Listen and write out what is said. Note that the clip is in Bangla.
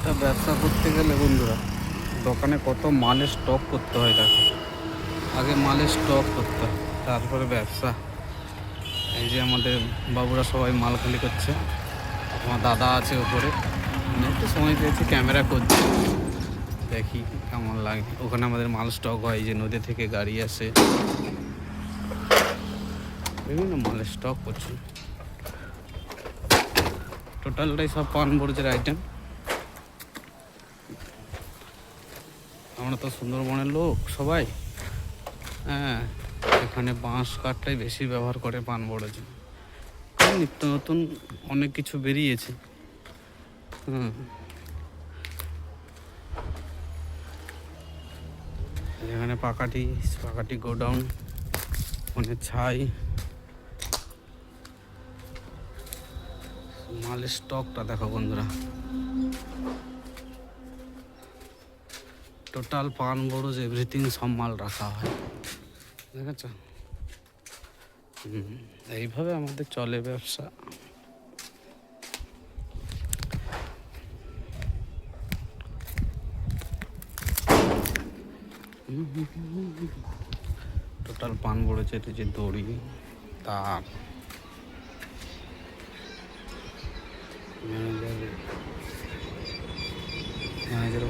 একটা ব্যবসা করতে গেলে বন্ধুরা দোকানে কত মালের স্টক করতে হয়। দেখো, আগে মালের স্টক করতে হয়, তারপরে ব্যবসা। এই যে আমাদের বাবুরা সবাই মাল খালি করছে, আমার দাদা আছে উপরে, আমি একটু সময় পেয়েছি ক্যামেরা করছি, দেখি কেমন লাগে। ওখানে আমাদের মাল স্টক হয়, যে নদী থেকে গাড়ি আসে, বিভিন্ন মালের স্টক করছে। টোটালটাই সব পানবরজের আইটেম। আমরা তো সুন্দরবনের লোক সবাই, হ্যাঁ, এখানে বাঁশ কাঠটাই বেশি ব্যবহার করে পানবরজে। নিত্য নতুন অনেক কিছু বেরিয়েছে। এখানে পাকাটি গোডাউন, অনেক ছাই, মালের স্টকটা দেখো বন্ধুরা। টোটাল পানবরজ এভরিথিং সব মাল রাখা হয়, দেখেছ। এইভাবে আমাদের চলে ব্যবসা। টোটাল পানবরজের যে দড়ি, তার, ম্যানেজার